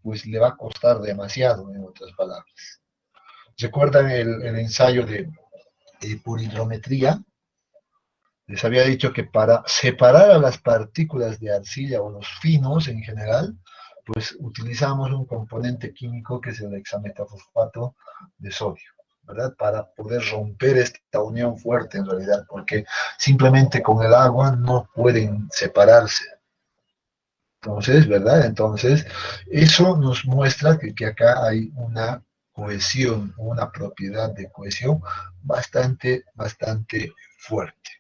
pues le va a costar demasiado, en otras palabras. ¿Recuerdan el ensayo de por hidrometría? Les había dicho que para separar a las partículas de arcilla o los finos en general, pues utilizamos un componente químico que es el hexametafosfato de sodio, ¿verdad? Para poder romper esta unión fuerte en realidad, porque simplemente con el agua no pueden separarse. Entonces, ¿verdad? Entonces, eso nos muestra que acá hay una cohesión, una propiedad de cohesión bastante fuerte.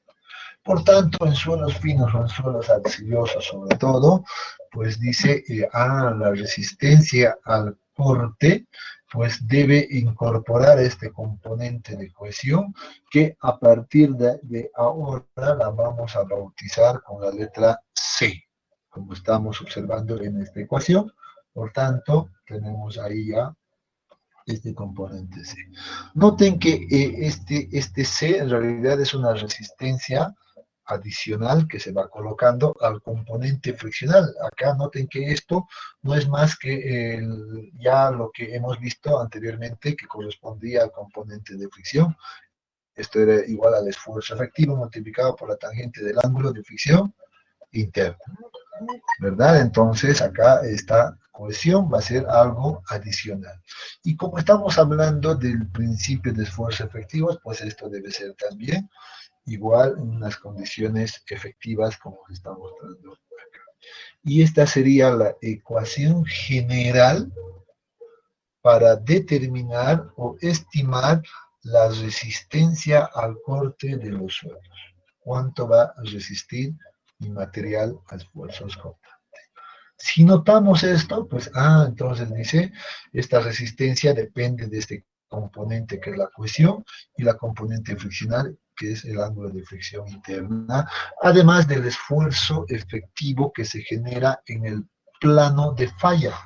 Por tanto, en suelos finos o en suelos arcillosos sobre todo, pues dice, la resistencia al corte, pues debe incorporar este componente de cohesión que a partir de ahora la vamos a bautizar con la letra C, como estamos observando en esta ecuación. Por tanto, tenemos ahí ya este componente C. Noten que este C en realidad es una resistencia adicional que se va colocando al componente friccional. Acá noten que esto no es más que ya lo que hemos visto anteriormente que correspondía al componente de fricción. Esto era igual al esfuerzo efectivo multiplicado por la tangente del ángulo de fricción interno, ¿verdad? Entonces acá esta cohesión va a ser algo adicional. Y como estamos hablando del principio de esfuerzo efectivo, pues esto debe ser también igual en unas condiciones efectivas como estamos mostrando acá. Y esta sería la ecuación general para determinar o estimar la resistencia al corte de los suelos. ¿Cuánto va a resistir mi material a esfuerzos cortantes? Si notamos esto, pues, entonces dice, esta resistencia depende de este componente que es la cohesión y la componente friccional que es el ángulo de fricción interna, además del esfuerzo efectivo que se genera en el plano de falla.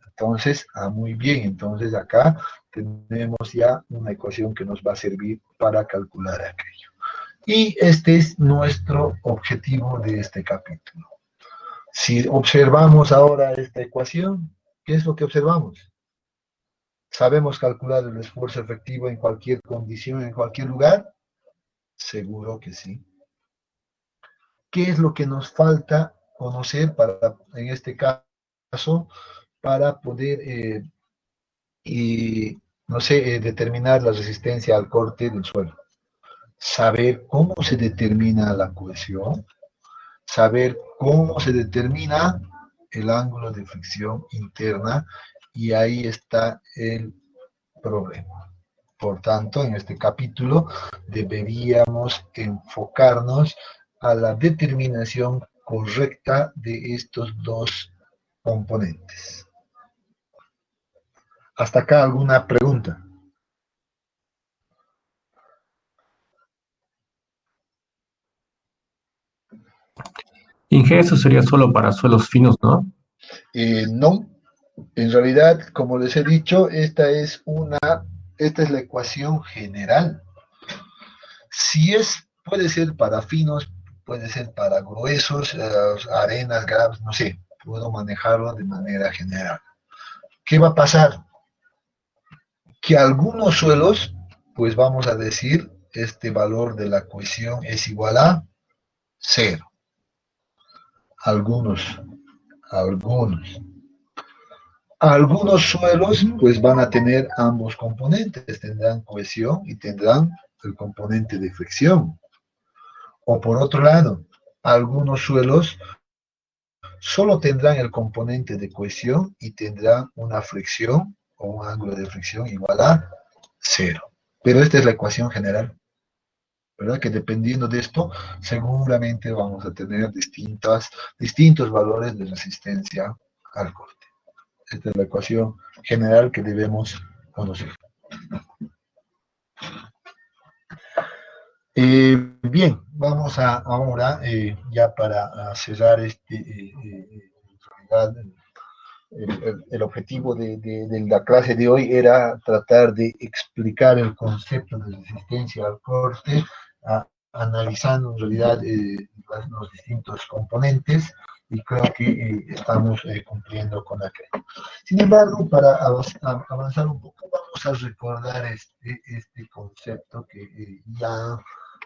Entonces, muy bien, entonces acá tenemos ya una ecuación que nos va a servir para calcular aquello. Y este es nuestro objetivo de este capítulo. Si observamos ahora esta ecuación, ¿qué es lo que observamos? ¿Sabemos calcular el esfuerzo efectivo en cualquier condición, en cualquier lugar? Seguro que sí. ¿Qué es lo que nos falta conocer para, en este caso, para poder, no sé, determinar la resistencia al corte del suelo? Saber cómo se determina la cohesión, saber cómo se determina el ángulo de fricción interna, y ahí está el problema. Por tanto, en este capítulo deberíamos enfocarnos a la determinación correcta de estos dos componentes. ¿Hasta acá alguna pregunta? Inge, eso sería solo para suelos finos, ¿no? No, en realidad, como les he dicho, esta es la ecuación general. Puede ser para finos, puede ser para gruesos, arenas, gravas, no sé, puedo manejarlo de manera general. ¿Qué va a pasar? Que algunos suelos, pues vamos a decir, este valor de la cohesión es igual a 0. Algunos. Algunos suelos, pues van a tener ambos componentes, tendrán cohesión y tendrán el componente de fricción. O por otro lado, algunos suelos solo tendrán el componente de cohesión y tendrán una fricción o un ángulo de fricción igual a 0. Pero esta es la ecuación general, ¿verdad? Que dependiendo de esto, seguramente vamos a tener distintos valores de resistencia al corte. Esta es la ecuación general que debemos conocer. Bien, vamos ahora, ya para cerrar el objetivo de la clase de hoy era tratar de explicar el concepto de resistencia al corte, analizando en realidad los distintos componentes, y creo que estamos cumpliendo con aquello. Sin embargo, para avanzar un poco, vamos a recordar este concepto que ya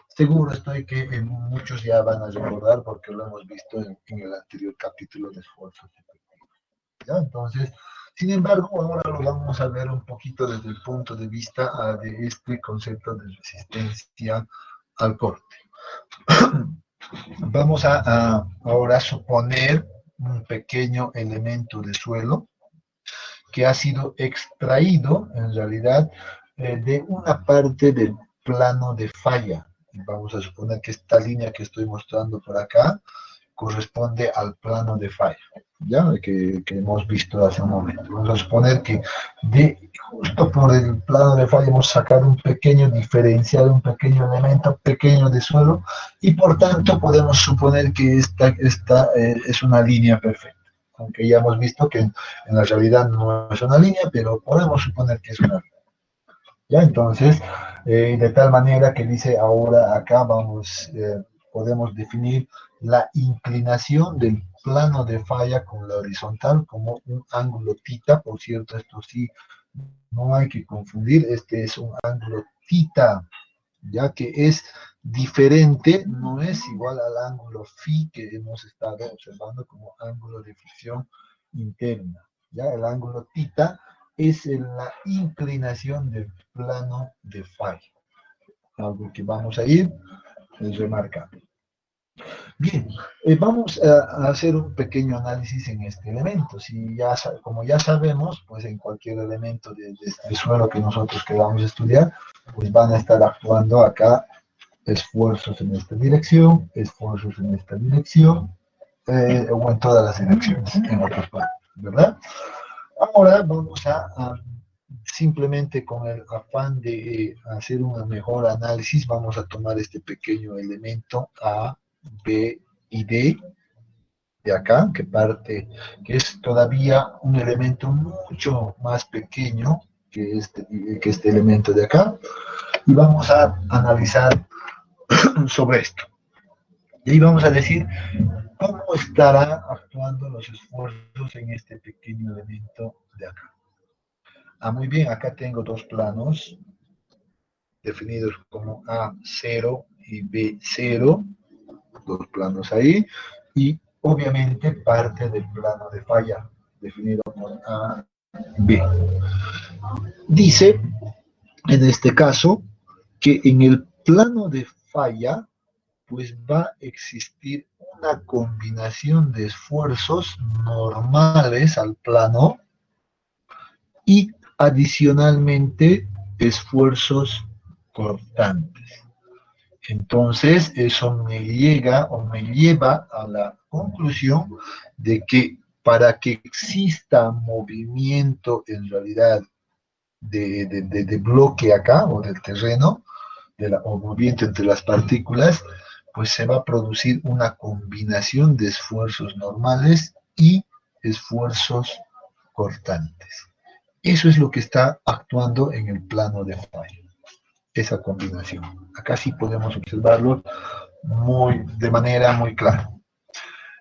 seguro estoy que muchos ya van a recordar porque lo hemos visto en el anterior capítulo de esfuerzos efectivos. ¿Ya? Entonces, sin embargo, ahora lo vamos a ver un poquito desde el punto de vista de este concepto de resistencia al corte. Vamos a ahora suponer un pequeño elemento de suelo que ha sido extraído en realidad de una parte del plano de falla. Vamos a suponer que esta línea que estoy mostrando por acá corresponde al plano de falla, ¿ya? Que hemos visto hace un momento. Vamos a suponer que justo por el plano de falla hemos sacado un pequeño diferencial, un pequeño elemento pequeño de suelo, y por tanto podemos suponer que esta es una línea perfecta. Aunque ya hemos visto que en la realidad no es una línea, pero podemos suponer que es una línea. ¿Ya? Entonces, de tal manera que dice ahora acá podemos definir la inclinación del plano de falla con la horizontal como un ángulo θ. Por cierto, esto sí, no hay que confundir, este es un ángulo θ, ya que es diferente, no es igual al ángulo φ que hemos estado observando como ángulo de fricción interna. Ya el ángulo θ es la inclinación del plano de falla, algo que vamos a ir remarcando. Bien, vamos a hacer un pequeño análisis en este elemento. Como ya sabemos, pues en cualquier elemento de este suelo que nosotros queramos estudiar, pues van a estar actuando acá esfuerzos en esta dirección, esfuerzos en esta dirección, o en todas las direcciones, en otras partes, ¿verdad? Ahora vamos a simplemente con el afán de hacer un mejor análisis, vamos a tomar este pequeño elemento A, B y D de acá, que es todavía un elemento mucho más pequeño que este elemento de acá, y vamos a analizar sobre esto. Y ahí vamos a decir cómo estará actuando los esfuerzos en este pequeño elemento de acá. Muy bien, acá tengo dos planos definidos como A0 y B0, dos planos ahí, y obviamente parte del plano de falla, definido por A y B. Dice, en este caso, que en el plano de falla, pues va a existir una combinación de esfuerzos normales al plano y adicionalmente esfuerzos cortantes. Entonces, eso me lleva a la conclusión de que para que exista movimiento en realidad de bloque acá, o del terreno, o movimiento entre las partículas, pues se va a producir una combinación de esfuerzos normales y esfuerzos cortantes. Eso es lo que está actuando en el plano de falla, esa combinación. Acá sí podemos observarlo de manera muy clara.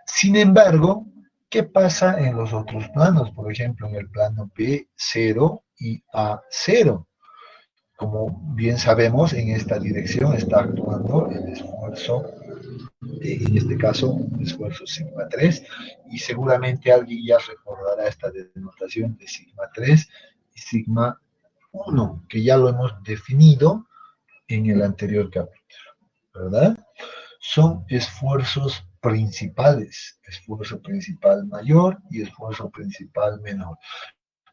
Sin embargo, ¿qué pasa en los otros planos? Por ejemplo, en el plano B0 y A0. Como bien sabemos, en esta dirección está actuando el esfuerzo, en este caso, el esfuerzo sigma 3, y seguramente alguien ya recordará esta denotación de sigma 3 y sigma 1, que ya lo hemos definido en el anterior capítulo, ¿verdad? Son esfuerzos principales, esfuerzo principal mayor y esfuerzo principal menor.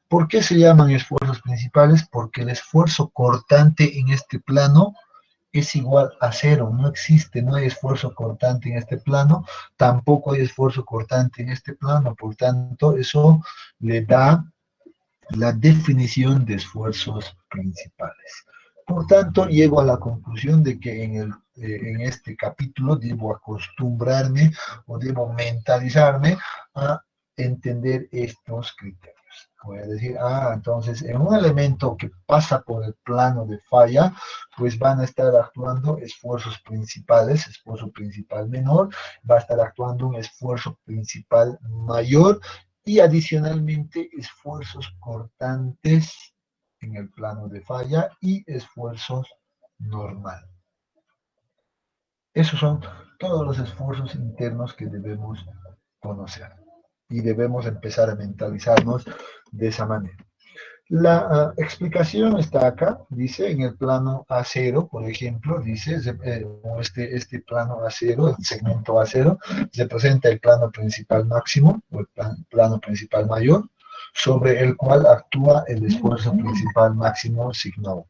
¿Por qué se llaman esfuerzos principales? Porque el esfuerzo cortante en este plano es igual a 0, no existe, no hay esfuerzo cortante en este plano, tampoco hay esfuerzo cortante en este plano, por tanto, eso le da la definición de esfuerzos principales. Por tanto, llego a la conclusión de que en este capítulo debo acostumbrarme o debo mentalizarme a entender estos criterios. Voy a decir, entonces en un elemento que pasa por el plano de falla, pues van a estar actuando esfuerzos principales, esfuerzo principal menor, va a estar actuando un esfuerzo principal mayor y adicionalmente esfuerzos cortantes en el plano de falla y esfuerzos normal. Esos son todos los esfuerzos internos que debemos conocer y debemos empezar a mentalizarnos de esa manera. La explicación está acá, dice, en el plano A0, por ejemplo, dice, este plano A0, el segmento A0, representa el plano principal máximo, o el plano principal mayor, sobre el cual actúa el esfuerzo principal máximo sigma 1.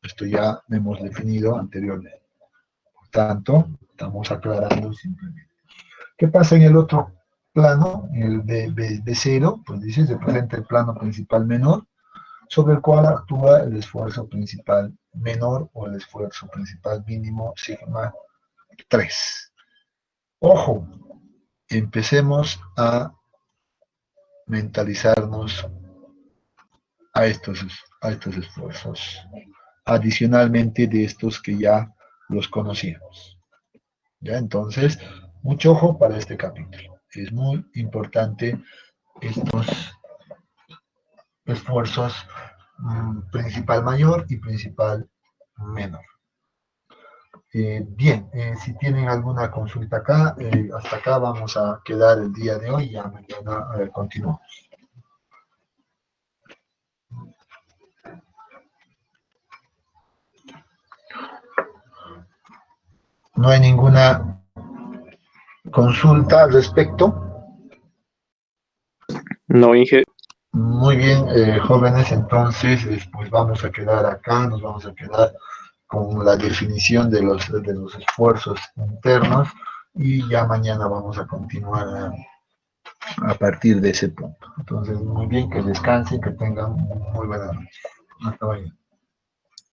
Esto ya lo hemos definido anteriormente. Por tanto, estamos aclarando simplemente. ¿Qué pasa en el otro plano, en el B0? Pues dice, representa el plano principal menor, sobre el cual actúa el esfuerzo principal menor o el esfuerzo principal mínimo sigma 3. Ojo, empecemos a mentalizarnos a estos esfuerzos, adicionalmente de estos que ya los conocíamos. ¿Ya? Entonces, mucho ojo para este capítulo. Es muy importante estos esfuerzos principal mayor y principal menor. Bien, si tienen alguna consulta acá, hasta acá vamos a quedar el día de hoy, ya mañana continuamos. ¿No hay ninguna consulta al respecto? No, Inge. Muy bien, jóvenes, entonces pues vamos a quedar acá, nos vamos a quedar con la definición de los esfuerzos internos y ya mañana vamos a continuar a partir de ese punto. Entonces, muy bien, que descansen, que tengan muy buena noche. Hasta mañana.